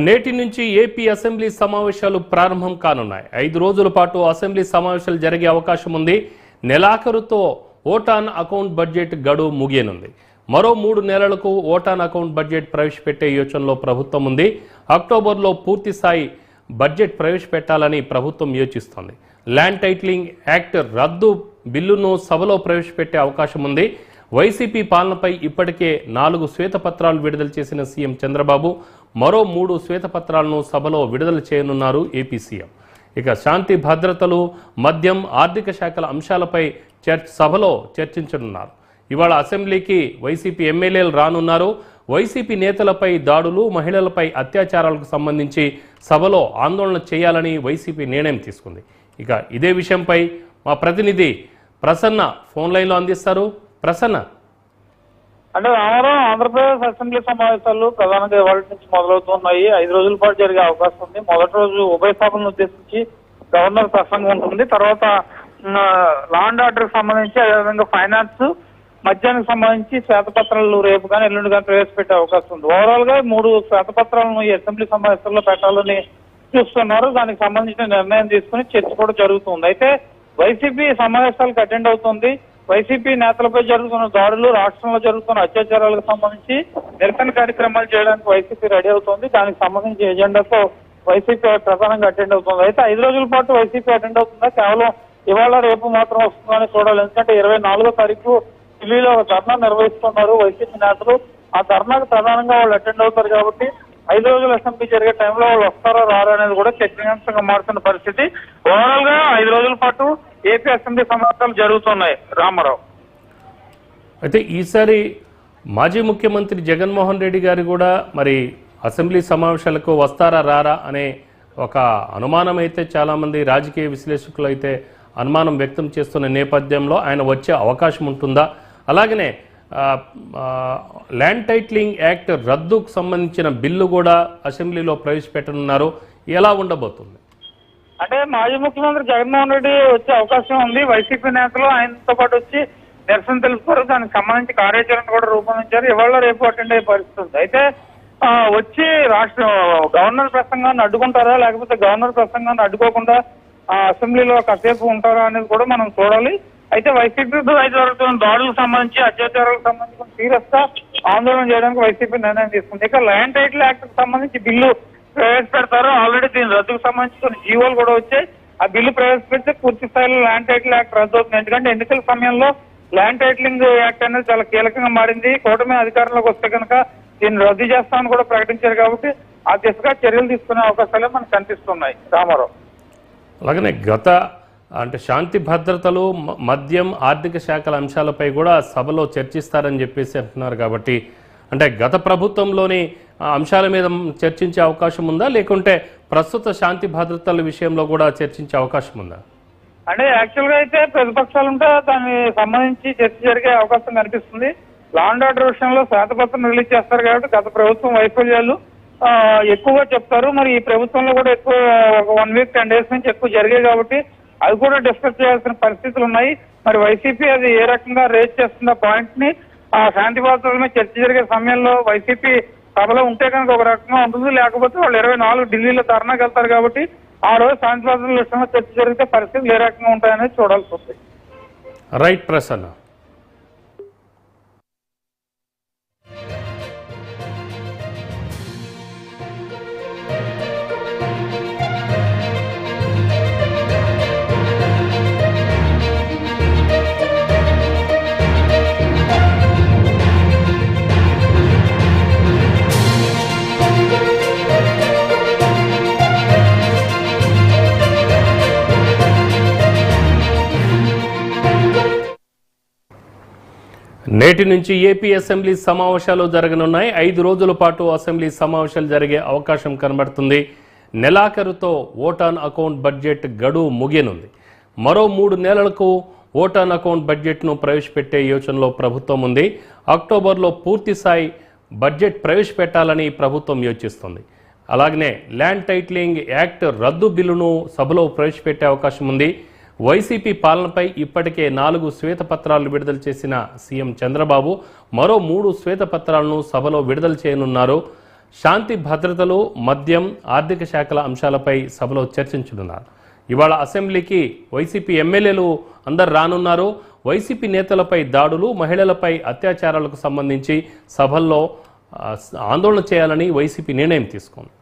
నేటి నుంచి AP assembly సమావేశాలు ప్రారంభం కానున్నాయి. 5 రోజుల పాటు అసెంబ్లీ సమావేశాలు జరిగే అవకాశం ఉంది. నెలాఖరుతో ఓటాన్ అకౌంట్ బడ్జెట్ గడువు ముగియనుంది. మరో 3 నెలలకు ఓటాన్ అకౌంట్ బడ్జెట్ ప్రవేశపెట్టే యోచనలో ప్రభుత్వం ఉంది. అక్టోబర్లో పూర్తి స్థాయి బడ్జెట్ ప్రవేశపెట్టాలని ప్రభుత్వం యోచిస్తోంది. ల్యాండ్ టైటిలింగ్ యాక్ట్ రద్దు బిల్లును సభలో ప్రవేశపెట్టే అవకాశం ఉంది. వైసీపీ పాలనపై ఇప్పటికే 4 శ్వేతపత్రాలు విడుదల చేసిన సీఎం చంద్రబాబు మరో 3 శ్వేతపత్రాలను సభలో విడుదల చేయనున్నారు ఏపీ సీఎం. ఇక శాంతి భద్రతలు, మద్యం, ఆర్థిక శాఖల అంశాలపై సభలో చర్చించనున్నారు. ఇవాళ అసెంబ్లీకి వైసీపీ ఎమ్మెల్యేలు రానున్నారు. వైసీపీ నేతలపై దాడులు, మహిళలపై అత్యాచారాలకు సంబంధించి సభలో ఆందోళన చేయాలని వైసీపీ నిర్ణయం తీసుకుంది. ఇక ఇదే విషయంపై మా ప్రతినిధి ప్రసన్న ఫోన్ లైన్లో అందిస్తారు. ప్రసన్న, అంటే ఆంధ్రప్రదేశ్ అసెంబ్లీ సమావేశాలు ప్రధానంగా ఇవాళ నుంచి మొదలవుతున్నాయి. 5 రోజుల పాటు జరిగే అవకాశం ఉంది. మొదటి రోజు ఉభయ సభలను ఉద్దేశించి గవర్నర్ ప్రసంగం ఉంటుంది. తర్వాత లా అండ్ ఆర్డర్ సంబంధించి, అదేవిధంగా ఫైనాన్స్, మద్యానికి సంబంధించి శ్వేతపత్రాలు రేపు కానీ ఎల్లుండి కానీ ప్రవేశపెట్టే అవకాశం ఉంది. ఓవరాల్ గా 3 శ్వేతపత్రాలను ఈ అసెంబ్లీ సమావేశాల్లో పెట్టాలని చూస్తున్నారు. దానికి సంబంధించిన నిర్ణయం తీసుకుని చర్చ కూడా జరుగుతుంది. అయితే వైసీపీ సమావేశాలకు అటెండ్ అవుతుంది. వైసీపీ నేతలపై జరుగుతున్న దాడులు, రాష్ట్రంలో జరుగుతున్న అత్యాచారాలకు సంబంధించి నిరసన కార్యక్రమాలు చేయడానికి వైసీపీ రెడీ అవుతుంది. దానికి సంబంధించి ఎజెండాతో వైసీపీ ప్రధానంగా అటెండ్ అవుతుంది. అయితే 5 రోజుల పాటు వైసీపీ అటెండ్ అవుతుందా, కేవలం ఇవాళ రేపు మాత్రం వస్తుందని చూడాలి. ఎందుకంటే 24వ తారీఖు ఢిల్లీలో ఒక ధర్నా నిర్వహిస్తున్నారు వైసీపీ నేతలు. ఆ ధర్నాకు ప్రధానంగా వాళ్ళు అటెండ్ అవుతారు కాబట్టి 5 రోజుల అసెంబ్లీ జరిగే టైంలో వాళ్ళు వస్తారో రారో అనేది కూడా చర్చనీయాంశంగా మారుతున్న పరిస్థితి. ఓవరాల్ గా 5 రోజుల పాటు ఏపీ అసెంబ్లీ సమావేశాలు జరుగుతున్నాయి. రామారావు, అయితే ఈసారి మాజీ ముఖ్యమంత్రి జగన్మోహన్ రెడ్డి గారు కూడా మరి అసెంబ్లీ సమావేశాలకు వస్తారా రారా అనే ఒక అనుమానం అయితే చాలామంది రాజకీయ విశ్లేషకులు అయితే అనుమానం వ్యక్తం చేస్తున్న నేపథ్యంలో ఆయన వచ్చే అవకాశం ఉంటుందా? అలాగనే ల్యాండ్ టైటిలింగ్ యాక్ట్ రద్దుకు సంబంధించిన బిల్లు కూడా అసెంబ్లీలో ప్రవేశపెట్టనున్నారు. ఎలా ఉండబోతుంది? అంటే మాజీ ముఖ్యమంత్రి జగన్మోహన్ రెడ్డి వచ్చే అవకాశం ఉంది. వైసీపీ నేతలు ఆయనతో పాటు వచ్చి నిరసన తెలుపుతారు. దానికి సంబంధించి కార్యాచరణ కూడా రూపొందించారు. ఇవాళ రేపు అటెండ్ అయ్యే పరిస్థితి ఉంది. అయితే వచ్చి గవర్నర్ ప్రసంగాన్ని అడ్డుకుంటారా, లేకపోతే గవర్నర్ ప్రసంగాన్ని అడ్డుకోకుండా అసెంబ్లీలో కాసేపు ఉంటారా అనేది కూడా మనం చూడాలి. అయితే వైసీపీతో జరుగుతున్న దాడులకు సంబంధించి, అత్యాచారాలకు సంబంధించి సీరియస్ గా ఆందోళన చేయడానికి వైసీపీ నిర్ణయం తీసుకుంది. ఇక ల్యాండ్ టైటిల్ యాక్ట్ కు సంబంధించి బిల్లు ప్రవేశపెడతారు. ఆల్రెడీ దీని రద్దుకు సంబంధించి కొన్ని జీవోలు కూడా వచ్చాయి. ఆ బిల్లు ప్రవేశపెడితే పూర్తి స్థాయిలో ల్యాండ్ టైటిల్ యాక్ట్ రద్దు అవుతుంది. ఎందుకంటే ఎన్నికల సమయంలో ల్యాండ్ టైటిలింగ్ యాక్ట్ అనేది చాలా కీలకంగా మారింది. కూటమి అధికారంలోకి వస్తే కనుక దీన్ని రద్దు చేస్తామని కూడా ప్రకటించారు. కాబట్టి ఆ దిశగా చర్యలు తీసుకునే అవకాశాలే మనకు కనిపిస్తున్నాయి. రామారావు, అలాగనే అంటే శాంతి భద్రతలు, మద్యం, ఆర్థిక శాఖల అంశాలపై కూడా సభలో చర్చిస్తారని చెప్పేసి అంటున్నారు. కాబట్టి అంటే గత ప్రభుత్వంలోని అంశాల మీద చర్చించే అవకాశం ఉందా, లేకుంటే ప్రస్తుత శాంతి భద్రతల విషయంలో కూడా చర్చించే అవకాశం ఉందా? అంటే యాక్చువల్ గా అయితే ప్రతిపక్షాలు ఉంటే దానికి సంబంధించి చర్చ జరిగే అవకాశం కనిపిస్తుంది. లా అండ్ ఆర్డర్ విషయంలో శ్వేతపత్రం రిలీజ్ చేస్తారు కాబట్టి గత ప్రభుత్వం వైఫల్యాలు ఎక్కువగా చెప్తారు. మరి ఈ ప్రభుత్వంలో కూడా ఎక్కువ 1 వీక్ 10 డేస్ నుంచి ఎక్కువ జరిగాయి కాబట్టి అవి కూడా డిస్కస్ చేయాల్సిన పరిస్థితులు ఉన్నాయి. మరి వైసీపీ అది ఏ రకంగా రేజ్ చేస్తున్న పాయింట్ ని శాంతి భద్రతల మీద చర్చ జరిగే సమయంలో వైసీపీ సభలో ఉంటే కనుక ఒక రకంగా ఉంటుంది. లేకపోతే వాళ్ళు 24 ఢిల్లీలో ధర్నాకి వెళ్తారు కాబట్టి ఆ రోజు శాంతి భద్రతల విషయంలో చర్చ జరిగితే పరిస్థితులు ఏ రకంగా ఉంటాయనేది చూడాల్సి వస్తుంది. రైట్ ప్రసన్న. నేటి నుంచి ఏపీ అసెంబ్లీ సమావేశాలు జరగనున్నాయి. 5 రోజుల పాటు అసెంబ్లీ సమావేశాలు జరిగే అవకాశం కనబడుతుంది. నెలాఖరుతో ఓటాన్ అకౌంట్ బడ్జెట్ గడువు ముగియనుంది. మరో 3 నెలలకు ఓటాన్ అకౌంట్ బడ్జెట్ను ప్రవేశపెట్టే యోచనలో ప్రభుత్వం ఉంది. అక్టోబర్లో పూర్తి స్థాయి బడ్జెట్ ప్రవేశపెట్టాలని ప్రభుత్వం యోచిస్తుంది. అలాగనే ల్యాండ్ టైటిలింగ్ యాక్ట్ రద్దు బిల్లును సభలో ప్రవేశపెట్టే అవకాశం ఉంది. వైసీపీ పాలనపై ఇప్పటికే 4 శ్వేతపత్రాలు విడుదల చేసిన సీఎం చంద్రబాబు మరో 3 శ్వేతపత్రాలను సభలో విడుదల చేయనున్నారు. శాంతి భద్రతలు, మద్యం, ఆర్థిక శాఖల అంశాలపై సభలో చర్చించనున్నారు. ఇవాళ అసెంబ్లీకి వైసీపీ ఎమ్మెల్యేలు అందరు రానున్నారు. వైసీపీ నేతలపై దాడులు, మహిళలపై అత్యాచారాలకు సంబంధించి సభల్లో ఆందోళన చేయాలని వైసీపీ నిర్ణయం తీసుకుంది.